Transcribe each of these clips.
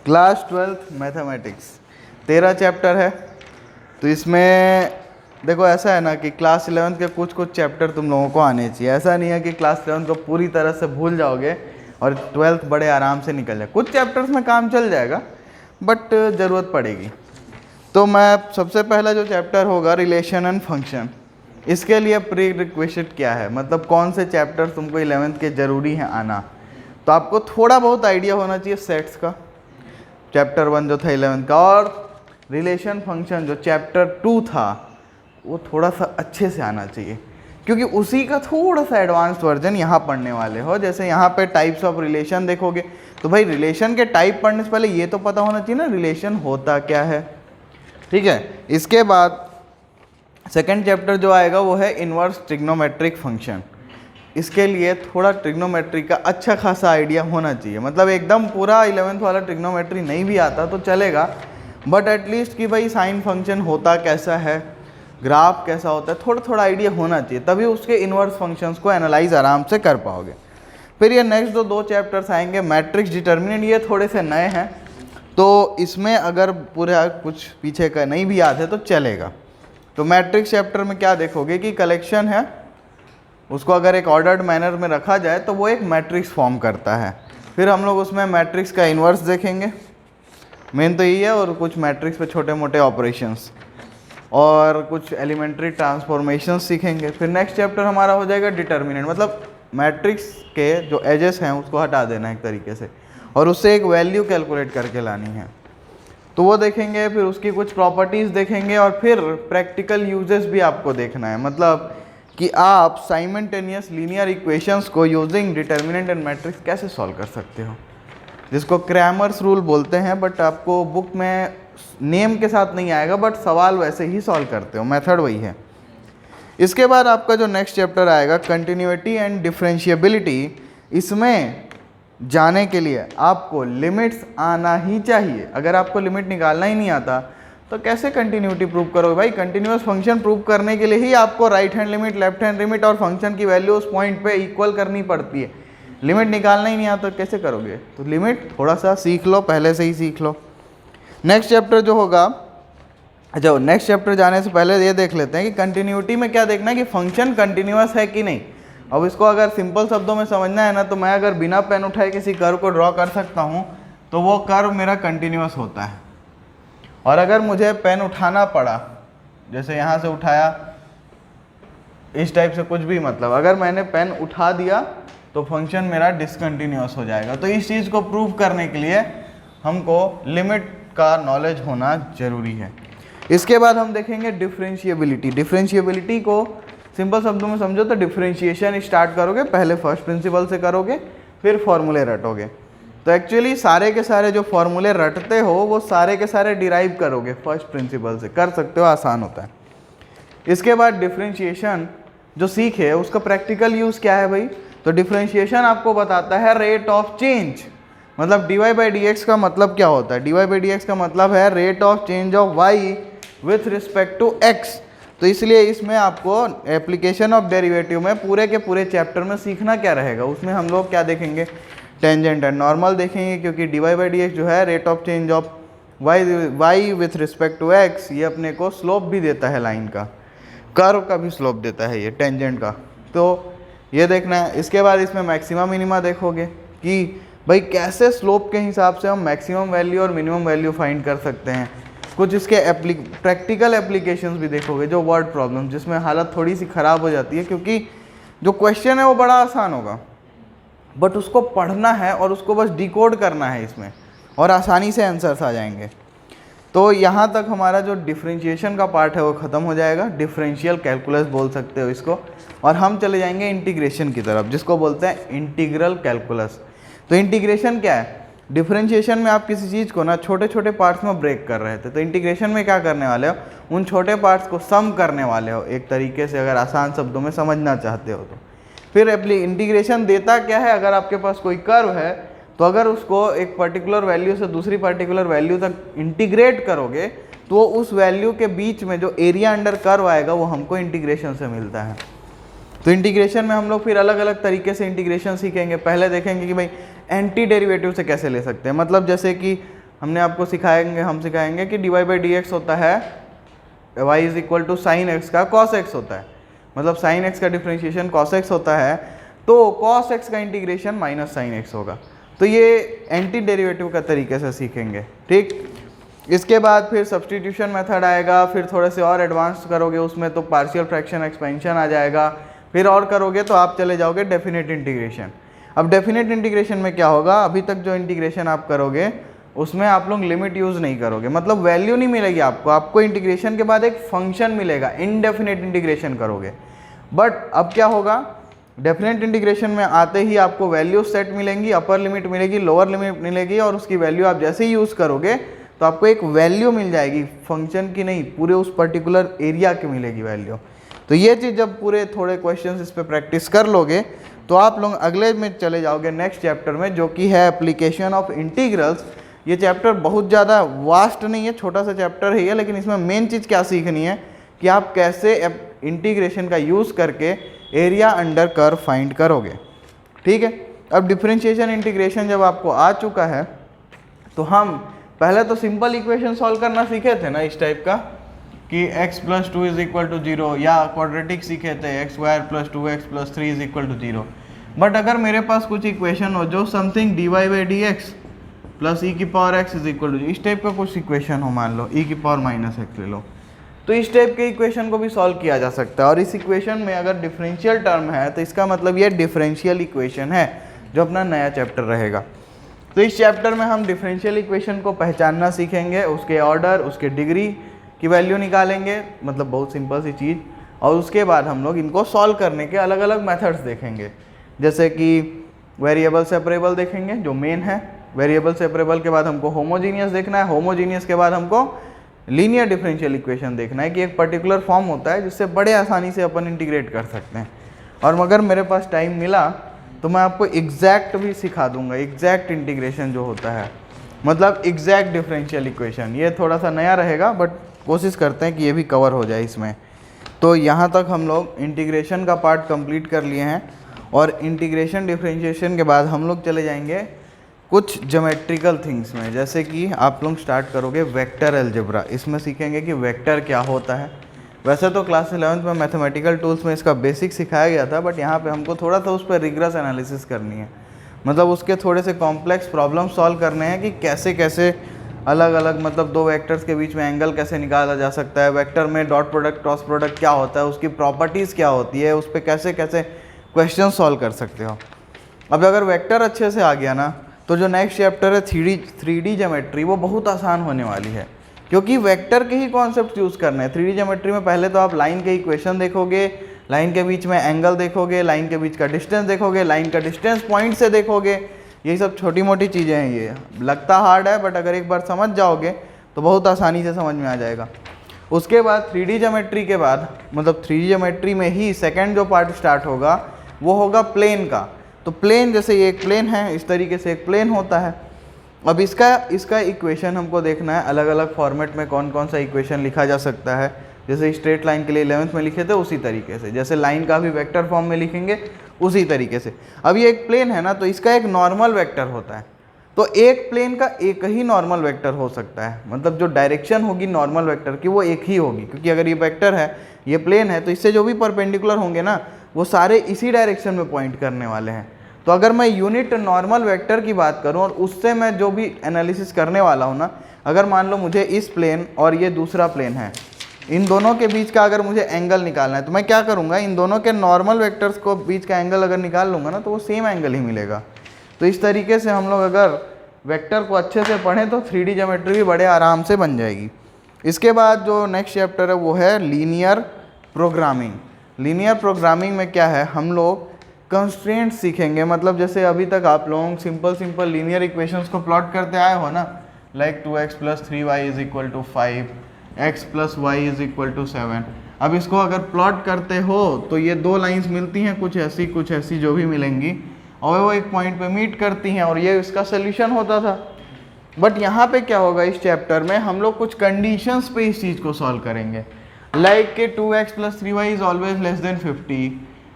Class 12th mathematics 13 chapter है। तो इसमें देखो ऐसा है ना कि क्लास 11th के कुछ कुछ चैप्टर तुम लोगों को आने चाहिए। ऐसा नहीं है कि क्लास 11th को पूरी तरह से भूल जाओगे और 12th बड़े आराम से निकल जाए। कुछ चैप्टर्स में काम चल जाएगा बट ज़रूरत पड़ेगी। तो मैं सबसे पहला जो चैप्टर होगा रिलेशन एंड फंक्शन, इसके लिए प्री रिक्वेस्ट क्या है, मतलब कौन से चैप्टर तुमको 11th के ज़रूरी हैं आना। तो आपको थोड़ा बहुत आइडिया होना चाहिए सेट्स का, चैप्टर 1 जो था 11th का, और रिलेशन फंक्शन जो चैप्टर 2 था वो थोड़ा सा अच्छे से आना चाहिए, क्योंकि उसी का थोड़ा सा एडवांस वर्जन यहाँ पढ़ने वाले हो। जैसे यहाँ पे टाइप्स ऑफ रिलेशन देखोगे तो भाई रिलेशन के टाइप पढ़ने से पहले ये तो पता होना चाहिए ना रिलेशन होता क्या है, ठीक है। इसके बाद सेकंड चैप्टर जो आएगा वो है इन्वर्स ट्रिग्नोमेट्रिक फंक्शन। इसके लिए थोड़ा ट्रिग्नोमेट्री का अच्छा खासा आइडिया होना चाहिए, मतलब एकदम पूरा 11th वाला ट्रिग्नोमेट्री नहीं भी आता तो चलेगा, बट एटलीस्ट कि भाई साइन फंक्शन होता कैसा है, ग्राफ कैसा होता है, थोड़ा थोड़ा आइडिया होना चाहिए, तभी उसके इन्वर्स फंक्शंस को एनालाइज आराम से कर पाओगे। फिर ये नेक्स्ट दो चैप्टर्स आएंगे मैट्रिक्स डिटर्मिनेंट, ये थोड़े से नए हैं तो इसमें अगर पूरा कुछ पीछे का नहीं भी याद है तो चलेगा। तो मैट्रिक्स चैप्टर में क्या देखोगे कि कलेक्शन है, उसको अगर एक ऑर्डर्ड मैनर में रखा जाए तो वो एक मैट्रिक्स फॉर्म करता है। फिर हम लोग उसमें मैट्रिक्स का इन्वर्स देखेंगे, मेन तो यही है, और कुछ मैट्रिक्स पे छोटे मोटे ऑपरेशंस और कुछ एलिमेंट्री ट्रांसफॉर्मेशन सीखेंगे। फिर नेक्स्ट चैप्टर हमारा हो जाएगा डिटर्मिनेंट, मतलब मैट्रिक्स के जो एजेस हैं उसको हटा देना एक तरीके से और उससे एक वैल्यू कैलकुलेट करके लानी है, तो वो देखेंगे। फिर उसकी कुछ प्रॉपर्टीज़ देखेंगे और फिर प्रैक्टिकल यूजेस भी आपको देखना है, मतलब कि आप साइमल्टेनियस लीनियर इक्वेशंस को यूजिंग डिटर्मिनेंट एंड मैट्रिक्स कैसे सॉल्व कर सकते हो, जिसको क्रैमर्स रूल बोलते हैं, बट आपको बुक में नेम के साथ नहीं आएगा, बट सवाल वैसे ही सॉल्व करते हो, मेथड वही है। इसके बाद आपका जो नेक्स्ट चैप्टर आएगा कंटिन्यूटी एंड डिफरेंशिएबिलिटी, इसमें जाने के लिए आपको लिमिट्स आना ही चाहिए। अगर आपको लिमिट निकालना ही नहीं आता तो कैसे कंटिन्यूटी प्रूव करोगे भाई। कंटिन्यूअस फंक्शन प्रूव करने के लिए ही आपको right hand limit, left hand limit और फंक्शन की वैल्यू उस पॉइंट पे इक्वल करनी पड़ती है। लिमिट निकालना ही नहीं आता तो कैसे करोगे, तो लिमिट थोड़ा सा सीख लो, पहले से ही सीख लो। नेक्स्ट चैप्टर जो होगा, अच्छा नेक्स्ट चैप्टर जाने से पहले ये देख लेते हैं कि कंटिन्यूटी में क्या देखना है कि फंक्शन कंटिन्यूअस है कि नहीं। अब इसको अगर सिंपल शब्दों में समझना है ना, तो मैं अगर बिना पेन उठाए किसी कर्व को ड्रॉ कर सकता हूँ तो वो कर्व मेरा कंटिन्यूअस होता है। और अगर मुझे पेन उठाना पड़ा, जैसे यहाँ से उठाया इस टाइप से कुछ भी, मतलब अगर मैंने पेन उठा दिया तो फंक्शन मेरा डिसकंटिन्यूअस हो जाएगा। तो इस चीज़ को प्रूव करने के लिए हमको लिमिट का नॉलेज होना जरूरी है। इसके बाद हम देखेंगे डिफरेंशिएबिलिटी। डिफरेंशिएबिलिटी को सिंपल शब्दों में समझो तो डिफरेंशिएशन स्टार्ट करोगे, पहले फर्स्ट प्रिंसिपल से करोगे, फिर फॉर्मूले रटोगे। तो एक्चुअली सारे के सारे जो फॉर्मूले रटते हो वो सारे के सारे डिराइव करोगे फर्स्ट प्रिंसिपल से, कर सकते हो, आसान होता है। इसके बाद डिफरेंशिएशन जो सीखे उसका प्रैक्टिकल यूज़ क्या है भाई, तो डिफरेंशिएशन आपको बताता है रेट ऑफ चेंज, मतलब dy बाई डी एक्स का मतलब क्या होता है। dy बाई डी एक्स का मतलब है rate of change of y with respect to x। तो इसलिए इसमें आपको एप्लीकेशन ऑफ डेरिवेटिव में पूरे के पूरे चैप्टर में सीखना क्या रहेगा, उसमें हम लोग क्या देखेंगे, टेंजेंट एंड नॉर्मल देखेंगे, क्योंकि dy बाई डी एक्स जो है rate of change of y with respect to x, ये अपने को स्लोप भी देता है, लाइन का, कर्व का भी स्लोप देता है ये टेंजेंट का, तो ये देखना है। इसके बाद इसमें मैक्सिमम मिनिमा देखोगे कि भाई कैसे स्लोप के हिसाब से हम मैक्सिमम वैल्यू और मिनिमम वैल्यू फाइंड कर सकते हैं। कुछ इसके प्रैक्टिकल एप्लीकेशंस भी देखोगे, जो वर्ड प्रॉब्लम, जिसमें हालत थोड़ी सी ख़राब हो जाती है, क्योंकि जो क्वेश्चन है वो बड़ा आसान होगा बट उसको पढ़ना है और उसको बस डिकोड करना है इसमें, और आसानी से आंसर्स आ जाएंगे। तो यहाँ तक हमारा जो डिफरेंशिएशन का पार्ट है वो ख़त्म हो जाएगा, डिफरेंशियल कैलकुलस बोल सकते हो इसको, और हम चले जाएंगे इंटीग्रेशन की तरफ, जिसको बोलते हैं इंटीग्रल कैलकुलस। तो इंटीग्रेशन क्या है, डिफरेंशिएशन में आप किसी चीज़ को ना छोटे छोटे पार्ट्स में ब्रेक कर रहे थे, तो इंटीग्रेशन में क्या करने वाले हो, उन छोटे पार्ट्स को सम करने वाले हो एक तरीके से, अगर आसान शब्दों में समझना चाहते हो तो। फिर इंटीग्रेशन देता क्या है, अगर आपके पास कोई कर्व है तो अगर उसको एक पर्टिकुलर वैल्यू से दूसरी पर्टिकुलर वैल्यू तक इंटीग्रेट करोगे तो उस वैल्यू के बीच में जो एरिया अंडर कर्व आएगा वो हमको इंटीग्रेशन से मिलता है। तो इंटीग्रेशन में हम लोग फिर अलग अलग तरीके से इंटीग्रेशन सीखेंगे। पहले देखेंगे कि भाई एंटी डेरिवेटिव से कैसे ले सकते हैं, मतलब जैसे कि हम सिखाएंगे कि dy/dx होता है y is equal to sine x का cos x होता है, मतलब साइन x का डिफ्रेंशिएशन cos x होता है, तो cos x का इंटीग्रेशन माइनस साइन x होगा। तो ये एंटी डेरिवेटिव का तरीके से सीखेंगे, ठीक। इसके बाद फिर सब्सटीट्यूशन मेथड आएगा, फिर थोड़े से और एडवांस करोगे उसमें तो पार्शियल फ्रैक्शन एक्सपेंशन आ जाएगा, फिर और करोगे तो आप चले जाओगे डेफिनेट इंटीग्रेशन। अब डेफिनेट इंटीग्रेशन में क्या होगा, अभी तक जो इंटीग्रेशन आप करोगे उसमें आप लोग लिमिट यूज़ नहीं करोगे, मतलब वैल्यू नहीं मिलेगी आपको इंटीग्रेशन के बाद एक फंक्शन मिलेगा, इनडेफिनेट इंटीग्रेशन करोगे। बट अब क्या होगा, डेफिनेट इंटीग्रेशन में आते ही आपको वैल्यू सेट मिलेंगी, अपर लिमिट मिलेगी, लोअर लिमिट मिलेगी, और उसकी वैल्यू आप जैसे ही यूज़ करोगे तो आपको एक वैल्यू मिल जाएगी, फंक्शन की नहीं, पूरे उस पर्टिकुलर एरिया की मिलेगी वैल्यू। तो ये चीज़ जब पूरे थोड़े क्वेश्चंस इस पे प्रैक्टिस कर लोगे तो आप लोग अगले में चले जाओगे नेक्स्ट चैप्टर में, जो कि है एप्लीकेशन ऑफ इंटीग्रल्स। ये चैप्टर बहुत ज़्यादा वास्ट नहीं है, छोटा सा चैप्टर है ये, लेकिन इसमें मेन चीज़ क्या सीखनी है कि आप कैसे इंटीग्रेशन का यूज़ करके एरिया अंडर कर्व फाइंड करोगे, ठीक है। अब डिफरेंशिएशन इंटीग्रेशन जब आपको आ चुका है तो हम पहले तो सिंपल इक्वेशन सॉल्व करना सीखे थे ना, इस टाइप का कि x + 2 = 0, या क्वाड्रेटिक सीखे थे x² + 2x + 3 = 0। बट अगर मेरे पास कुछ इक्वेशन हो जो समथिंग dy/dx + e⁻x = 0, इस टाइप का कुछ इक्वेशन हो, मान लो e⁻−x ले लो, तो इस टाइप के इक्वेशन को भी सॉल्व किया जा सकता है। और इस इक्वेशन में अगर डिफरेंशियल टर्म है तो इसका मतलब ये डिफरेंशियल इक्वेशन है, जो अपना नया चैप्टर रहेगा। तो इस चैप्टर में हम डिफरेंशियल इक्वेशन को पहचानना सीखेंगे, उसके ऑर्डर, उसके डिग्री की वैल्यू निकालेंगे, मतलब बहुत सिंपल सी चीज़। और उसके बाद हम लोग इनको सॉल्व करने के अलग अलग मेथड्स देखेंगे, जैसे कि वेरिएबल सेपरेबल देखेंगे जो मेन है, वेरिएबल सेपरेबल के बाद हमको होमोजीनियस देखना है, होमोजीनियस के बाद हमको लीनियर डिफरेंशियल इक्वेशन देखना है कि एक पर्टिकुलर फॉर्म होता है जिससे बड़े आसानी से अपन इंटीग्रेट कर सकते हैं। और मगर मेरे पास टाइम मिला तो मैं आपको एग्जैक्ट भी सिखा दूंगा, एग्जैक्ट इंटीग्रेशन जो होता है, मतलब एग्जैक्ट डिफरेंशियल इक्वेशन। ये थोड़ा सा नया रहेगा बट कोशिश करते हैं कि ये भी कवर हो जाए इसमें। तो यहाँ तक हम लोग इंटीग्रेशन का पार्ट कंप्लीट कर लिए हैं, और इंटीग्रेशन डिफरेंशिएशन के बाद हम लोग चले जाएंगे कुछ ज्योमेट्रिकल थिंग्स में, जैसे कि आप लोग स्टार्ट करोगे वेक्टर अलजेब्रा। इसमें सीखेंगे कि वेक्टर क्या होता है। वैसे तो क्लास 11th में मैथमेटिकल टूल्स में इसका बेसिक सिखाया गया था, बट यहाँ पे हमको थोड़ा सा उस पर रिग्रेस एनालिसिस करनी है, मतलब उसके थोड़े से कॉम्प्लेक्स प्रॉब्लम सॉल्व करने हैं कि कैसे कैसे अलग अलग, मतलब दो वेक्टर्स के बीच में एंगल कैसे निकाला जा सकता है, वेक्टर में डॉट प्रोडक्ट क्रॉस प्रोडक्ट क्या होता है, उसकी प्रॉपर्टीज़ क्या होती है, उस पर कैसे कैसे क्वेश्चन सॉल्व कर सकते हो। अब अगर वेक्टर अच्छे से आ गया ना तो जो नेक्स्ट चैप्टर है 3D ज्योमेट्री, वो बहुत आसान होने वाली है, क्योंकि वेक्टर के ही कॉन्सेप्ट यूज़ करने हैं। 3D ज्योमेट्री में पहले तो आप लाइन के इक्वेशन देखोगे, लाइन के बीच में एंगल देखोगे, लाइन के बीच का डिस्टेंस देखोगे, लाइन का डिस्टेंस पॉइंट से देखोगे। यही सब छोटी मोटी चीज़ें हैं, ये लगता हार्ड है बट अगर एक बार समझ जाओगे तो बहुत आसानी से समझ में आ जाएगा। उसके बाद 3D ज्योमेट्री के बाद, मतलब 3D ज्योमेट्री में ही सेकेंड जो पार्ट स्टार्ट होगा वो होगा प्लेन का। तो प्लेन, जैसे ये एक प्लेन है, इस तरीके से एक प्लेन होता है। अब इसका इक्वेशन हमको देखना है, अलग अलग फॉर्मेट में कौन कौन सा इक्वेशन लिखा जा सकता है। जैसे स्ट्रेट लाइन के लिए 11th में लिखे थे उसी तरीके से, जैसे लाइन का भी वेक्टर फॉर्म में लिखेंगे उसी तरीके से। अब ये एक प्लेन है ना, तो इसका एक नॉर्मल वेक्टर होता है। तो एक प्लेन का एक ही नॉर्मल वेक्टर हो सकता है, मतलब जो डायरेक्शन होगी नॉर्मल वेक्टर की वो एक ही होगी, क्योंकि अगर ये वेक्टर है, ये प्लेन है, तो इससे जो भी परपेंडिकुलर होंगे ना वो सारे इसी डायरेक्शन में पॉइंट करने वाले हैं। तो अगर मैं यूनिट नॉर्मल वेक्टर की बात करूं और उससे मैं जो भी एनालिसिस करने वाला हूं ना, अगर मान लो मुझे इस प्लेन और ये दूसरा प्लेन है, इन दोनों के बीच का अगर मुझे एंगल निकालना है तो मैं क्या करूंगा, इन दोनों के नॉर्मल वेक्टर्स को बीच का एंगल अगर निकाल लूँगा ना तो वो सेम एंगल ही मिलेगा। तो इस तरीके से हम लोग अगर वेक्टर को अच्छे से पढ़ें तो 3D ज्योमेट्री भी बड़े आराम से बन जाएगी। इसके बाद जो नेक्स्ट चैप्टर है वो है लीनियर प्रोग्रामिंग। लीनियर प्रोग्रामिंग में क्या है, हम लोग कंस्ट्रेंट सीखेंगे, मतलब जैसे अभी तक आप लोग सिंपल लीनियर इक्वेशंस को प्लॉट करते आए हो ना, like 2x + 3y = 5, x + y = 7। अब इसको अगर प्लॉट करते हो तो ये दो लाइंस मिलती हैं, कुछ ऐसी जो भी मिलेंगी, और वो एक पॉइंट पे मीट करती हैं, और ये इसका सोल्यूशन होता था। बट यहाँ पे क्या होगा, इस चैप्टर में हम लोग कुछ कंडीशंस पे इस चीज़ को सॉल्व करेंगे, लाइक के 2x + 3y = <50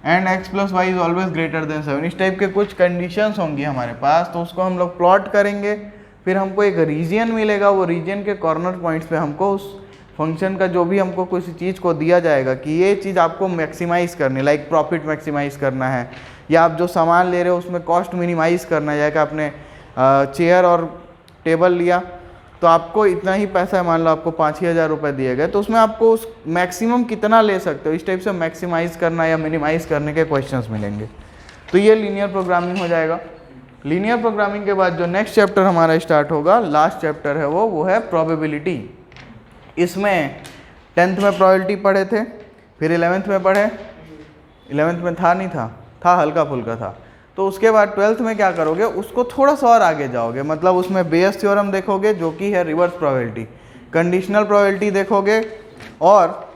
and x + y = <7। इस टाइप के कुछ कंडीशंस होंगी हमारे पास, तो उसको हम लोग प्लॉट करेंगे, फिर हमको एक रीजन मिलेगा, वो रीजन के कॉर्नर पॉइंट्स पे हमको उस फंक्शन का जो भी हमको किसी चीज़ को दिया जाएगा कि ये चीज़ आपको मैक्सिमाइज़ करनी, लाइक प्रॉफिट मैक्सिमाइज़ करना है, या आप जो सामान ले रहे हो उसमें कॉस्ट मिनिमाइज़ करना है। जैसे आपने चेयर और टेबल लिया तो आपको इतना ही पैसा है, मान लो आपको 5-6 हज़ार रुपये दिए गए, तो उसमें आपको उस मैक्सिमम कितना ले सकते हो, इस टाइप से मैक्सिमाइज़ करना या मिनिमाइज़ करने के क्वेश्चंस मिलेंगे। तो ये लीनियर प्रोग्रामिंग हो जाएगा। लीनियर प्रोग्रामिंग के बाद जो नेक्स्ट चैप्टर हमारा स्टार्ट होगा, लास्ट चैप्टर है वो है प्रोबेबिलिटी। इसमें 10th में प्रोबेबिलिटी पढ़े थे, फिर 11th में पढ़े, 11th में था नहीं था हल्का फुल्का था। तो उसके बाद 12th में क्या करोगे, उसको थोड़ा सा और आगे जाओगे, मतलब उसमें बेयस थ्योरम देखोगे जो कि है रिवर्स प्रोबेबिलिटी, कंडीशनल प्रोबेबिलिटी देखोगे, और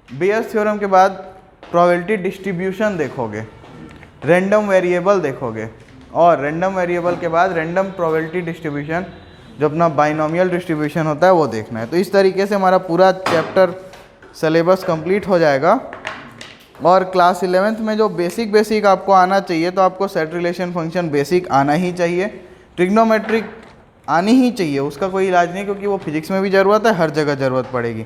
बेयस थ्योरम के बाद प्रोबेबिलिटी डिस्ट्रीब्यूशन देखोगे, रैंडम वेरिएबल देखोगे, और रैंडम वेरिएबल के बाद रैंडम प्रोबेबिलिटी डिस्ट्रीब्यूशन जो अपना बाइनोमियल डिस्ट्रीब्यूशन होता है वो देखना है। तो इस तरीके से हमारा पूरा चैप्टर सिलेबस कंप्लीट हो जाएगा। और क्लास 11th में जो बेसिक आपको आना चाहिए, तो आपको सेट रिलेशन फंक्शन बेसिक आना ही चाहिए, ट्रिग्नोमेट्रिक आनी ही चाहिए, उसका कोई इलाज नहीं, क्योंकि वो फिजिक्स में भी ज़रूरत है, हर जगह ज़रूरत पड़ेगी।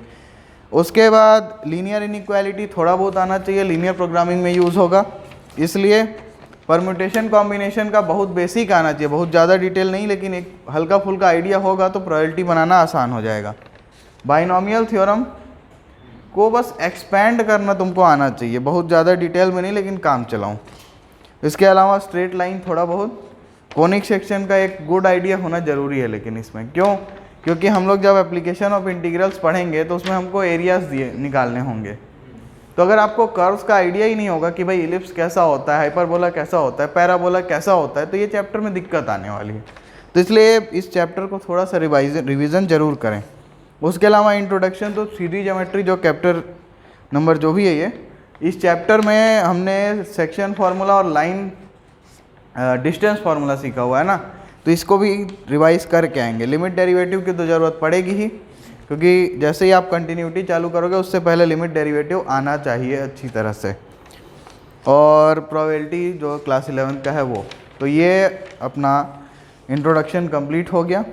उसके बाद लीनियर इनइक्वालिटी थोड़ा बहुत आना चाहिए, लीनियर प्रोग्रामिंग में यूज़ होगा, इसलिए परम्यूटेशन कॉम्बिनेशन का बहुत बेसिक आना चाहिए, बहुत ज़्यादा डिटेल नहीं, लेकिन एक हल्का फुल्का आइडिया होगा तो प्रोबेबिलिटी बनाना आसान हो जाएगा। बाइनोमियल थ्योरम को बस एक्सपेंड करना तुमको आना चाहिए, बहुत ज़्यादा डिटेल में नहीं, लेकिन काम चलाऊँ। इसके अलावा स्ट्रेट लाइन थोड़ा बहुत, कोनिक सेक्शन का एक गुड आइडिया होना ज़रूरी है, लेकिन इसमें क्यों, क्योंकि हम लोग जब एप्लीकेशन ऑफ इंटीग्रल्स पढ़ेंगे तो उसमें हमको एरियाज निकालने होंगे। तो अगर आपको कर्व्स का आइडिया ही नहीं होगा कि भाई इलिप्स कैसा होता है, हाइपरबोला कैसा होता है, पैराबोला कैसा होता है, तो ये चैप्टर में दिक्कत आने वाली है। तो इसलिए इस चैप्टर को थोड़ा सा रिवीजन जरूर करें। उसके अलावा इंट्रोडक्शन तो सीधी ज्योमेट्री जो चैप्टर नंबर जो भी है ये, इस चैप्टर में हमने सेक्शन फार्मूला और लाइन डिस्टेंस फार्मूला सीखा हुआ है ना, तो इसको भी रिवाइज करके आएंगे। लिमिट डेरिवेटिव की तो ज़रूरत पड़ेगी ही, क्योंकि जैसे ही आप कंटिन्यूटी चालू करोगे उससे पहले लिमिट डेरिवेटिव आना चाहिए अच्छी तरह से। और प्रोबेबिलिटी जो क्लास 11 का है वो, तो ये अपना इंट्रोडक्शन कंप्लीट हो गया।